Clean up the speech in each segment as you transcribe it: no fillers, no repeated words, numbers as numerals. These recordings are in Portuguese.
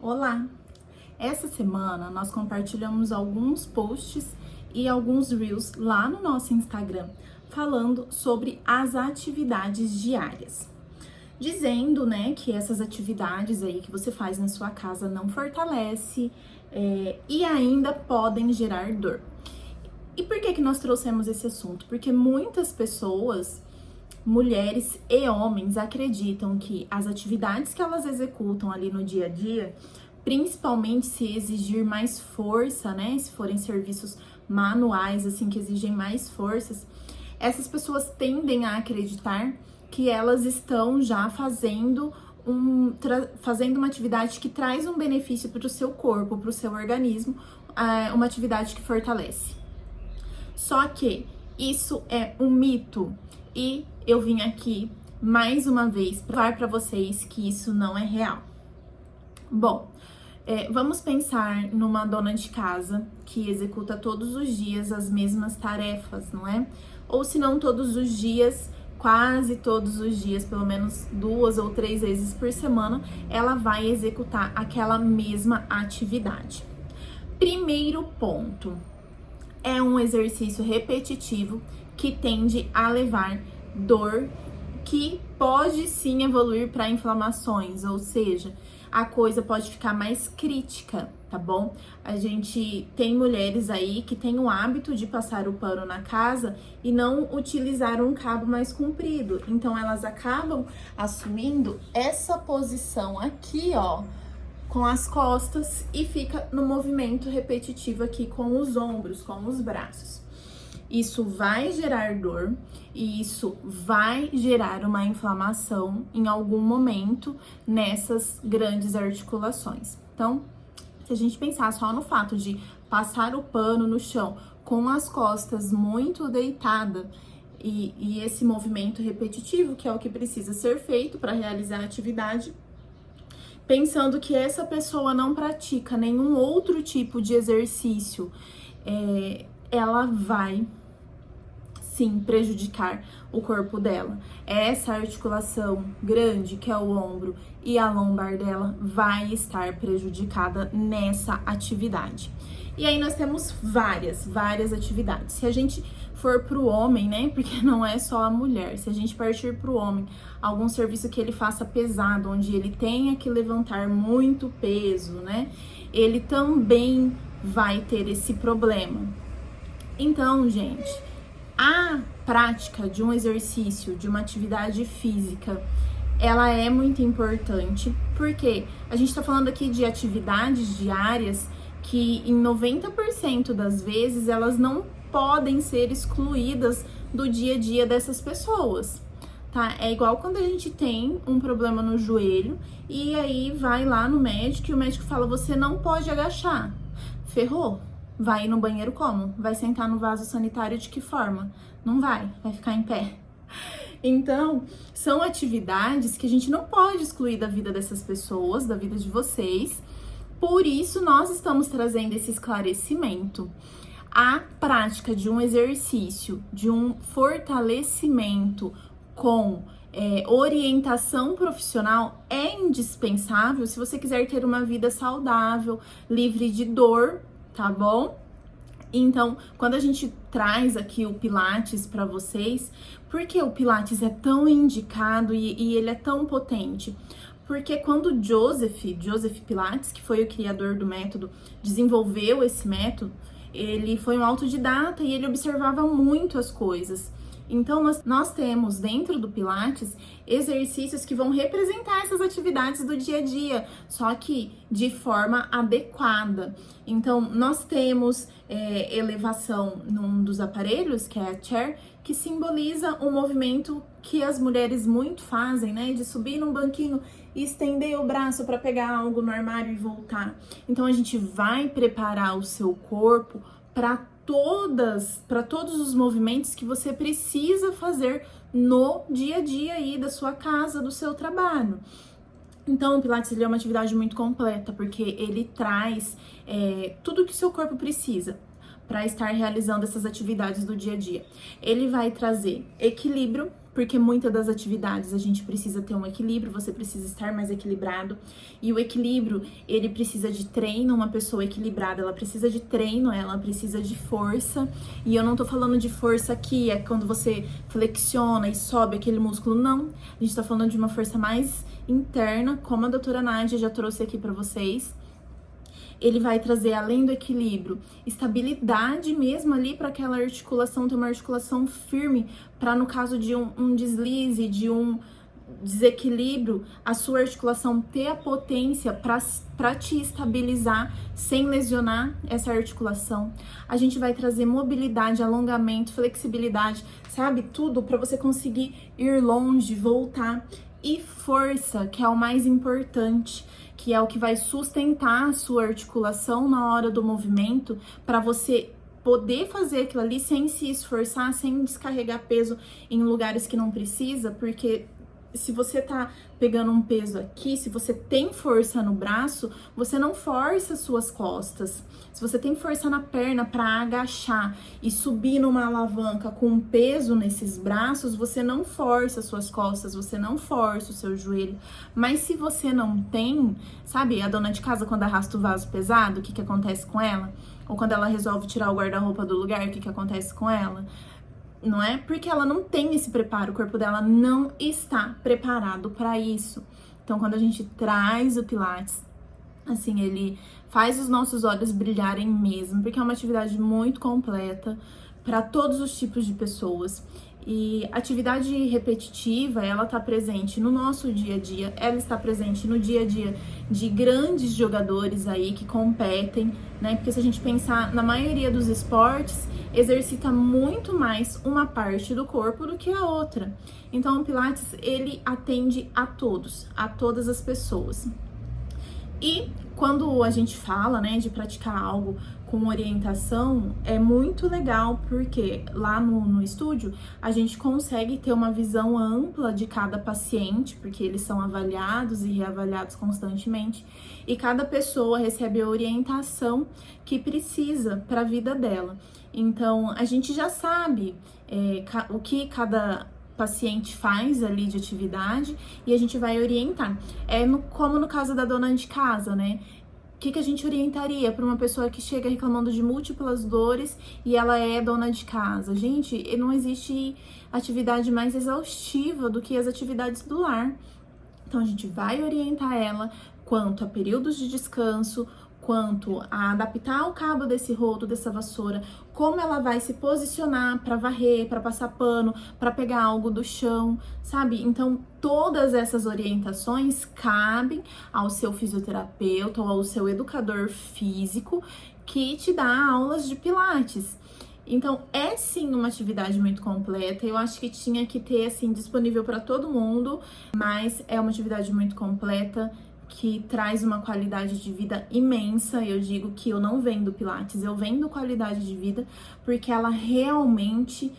Olá! Essa semana nós compartilhamos alguns posts e alguns reels lá no nosso Instagram falando sobre as atividades diárias. Dizendo, né, que essas atividades aí que você faz na sua casa não fortalece e ainda podem gerar dor. E por que nós trouxemos esse assunto? Porque muitas pessoas, mulheres e homens, acreditam que as atividades que elas executam ali no dia a dia, principalmente se exigir mais força, né? Se forem serviços manuais, assim, que exigem mais forças, essas pessoas tendem a acreditar que elas estão já fazendo uma atividade que traz um benefício para o seu corpo, para o seu organismo, uma atividade que fortalece. Só que isso é um mito e eu vim aqui mais uma vez provar para vocês que isso não é real. Bom, vamos pensar numa dona de casa que executa todos os dias as mesmas tarefas, não é? Ou se não todos os dias, quase todos os dias, pelo menos 2 ou 3 vezes por semana, ela vai executar aquela mesma atividade. Primeiro ponto, é um exercício repetitivo que tende a levar dor, que pode sim evoluir para inflamações, ou seja, a coisa pode ficar mais crítica, tá bom? A gente tem mulheres aí que têm o hábito de passar o pano na casa e não utilizar um cabo mais comprido, então elas acabam assumindo essa posição aqui, ó, com as costas e fica no movimento repetitivo aqui com os ombros, com os braços. Isso vai gerar dor e isso vai gerar uma inflamação em algum momento nessas grandes articulações. Então, se a gente pensar só no fato de passar o pano no chão com as costas muito deitada e esse movimento repetitivo, que é o que precisa ser feito para realizar a atividade, pensando que essa pessoa não pratica nenhum outro tipo de exercício, ela vai sim prejudicar o corpo dela. Essa articulação grande, que é o ombro e a lombar dela, vai estar prejudicada nessa atividade. E aí nós temos várias atividades. Se a gente for pro homem, né, porque não é só a mulher, se a gente partir pro homem, algum serviço que ele faça pesado, onde ele tenha que levantar muito peso, né, ele também vai ter esse problema. Então, gente, a prática de um exercício, de uma atividade física, ela é muito importante, porque a gente tá falando aqui de atividades diárias que em 90% das vezes elas não podem ser excluídas do dia a dia dessas pessoas, tá? É igual quando a gente tem um problema no joelho e aí vai lá no médico e o médico fala: você não pode agachar. Ferrou. Vai ir no banheiro como? Vai sentar no vaso sanitário de que forma? Não vai ficar em pé. Então, são atividades que a gente não pode excluir da vida dessas pessoas, da vida de vocês. Por isso, nós estamos trazendo esse esclarecimento. A prática de um exercício, de um fortalecimento com orientação profissional é indispensável se você quiser ter uma vida saudável, livre de dor, tá bom? Então, quando a gente traz aqui o Pilates para vocês, por que o Pilates é tão indicado e ele é tão potente? Porque quando Joseph Pilates, que foi o criador do método, desenvolveu esse método, ele foi um autodidata e ele observava muito as coisas. Então, nós temos dentro do Pilates exercícios que vão representar essas atividades do dia a dia, só que de forma adequada. Então, nós temos elevação num dos aparelhos, que é a chair, que simboliza um movimento que as mulheres muito fazem, né? De subir num banquinho e estender o braço para pegar algo no armário e voltar. Então, a gente vai preparar o seu corpo para todos os movimentos que você precisa fazer no dia a dia aí da sua casa, do seu trabalho. Então, o Pilates ele é uma atividade muito completa, porque ele traz tudo que o seu corpo precisa para estar realizando essas atividades do dia a dia. Ele vai trazer equilíbrio, porque muitas das atividades a gente precisa ter um equilíbrio, você precisa estar mais equilibrado, e o equilíbrio, ele precisa de treino. Uma pessoa equilibrada, ela precisa de treino, ela precisa de força, e eu não tô falando de força aqui, é quando você flexiona e sobe aquele músculo, não, a gente tá falando de uma força mais interna, como a doutora Nádia já trouxe aqui pra vocês. Ele vai trazer, além do equilíbrio, estabilidade mesmo ali para aquela articulação, ter uma articulação firme, para no caso de um deslize, de um desequilíbrio, a sua articulação ter a potência para te estabilizar sem lesionar essa articulação. A gente vai trazer mobilidade, alongamento, flexibilidade, sabe? Tudo para você conseguir ir longe, voltar. E força, que é o mais importante, que é o que vai sustentar a sua articulação na hora do movimento, para você poder fazer aquilo ali sem se esforçar, sem descarregar peso em lugares que não precisa, porque se você tá pegando um peso aqui, se você tem força no braço, você não força as suas costas. Se você tem força na perna para agachar e subir numa alavanca com um peso nesses braços, você não força as suas costas, você não força o seu joelho. Mas se você não tem, sabe, a dona de casa quando arrasta o vaso pesado, o que que acontece com ela? Ou quando ela resolve tirar o guarda-roupa do lugar, o que que acontece com ela? Não é? Porque ela não tem esse preparo, o corpo dela não está preparado para isso. Então, quando a gente traz o Pilates, assim, ele faz os nossos olhos brilharem mesmo, porque é uma atividade muito completa para todos os tipos de pessoas. E atividade repetitiva, ela está presente no nosso dia a dia, ela está presente no dia a dia de grandes jogadores aí que competem, né? Porque se a gente pensar na maioria dos esportes, exercita muito mais uma parte do corpo do que a outra. Então, o Pilates, ele atende a todos, a todas as pessoas. E quando a gente fala, né, de praticar algo com orientação, é muito legal, porque lá no estúdio a gente consegue ter uma visão ampla de cada paciente, porque eles são avaliados e reavaliados constantemente, e cada pessoa recebe a orientação que precisa para a vida dela. Então, a gente já sabe o que cada paciente faz ali de atividade e a gente vai orientar. Como no caso da dona de casa, né? O que a gente orientaria para uma pessoa que chega reclamando de múltiplas dores e ela é dona de casa? Gente, não existe atividade mais exaustiva do que as atividades do lar. Então, a gente vai orientar ela quanto a períodos de descanso, quanto a adaptar o cabo desse rodo, dessa vassoura, como ela vai se posicionar para varrer, para passar pano, para pegar algo do chão, sabe? Então, todas essas orientações cabem ao seu fisioterapeuta ou ao seu educador físico que te dá aulas de Pilates. Então, é sim uma atividade muito completa. Eu acho que tinha que ter assim disponível para todo mundo, mas é uma atividade muito completa que traz uma qualidade de vida imensa. Eu digo que eu não vendo Pilates, eu vendo qualidade de vida, porque ela realmente,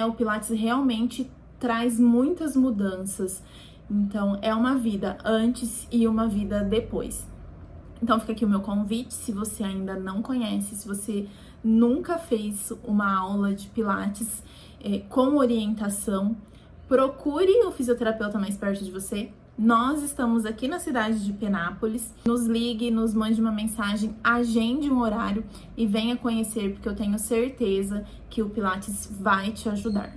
o Pilates realmente traz muitas mudanças. Então, é uma vida antes e uma vida depois. Então, fica aqui o meu convite, se você ainda não conhece, se você nunca fez uma aula de Pilates com orientação, procure o fisioterapeuta mais perto de você. Nós estamos aqui na cidade de Penápolis. Nos ligue, nos mande uma mensagem, agende um horário e venha conhecer, porque eu tenho certeza que o Pilates vai te ajudar.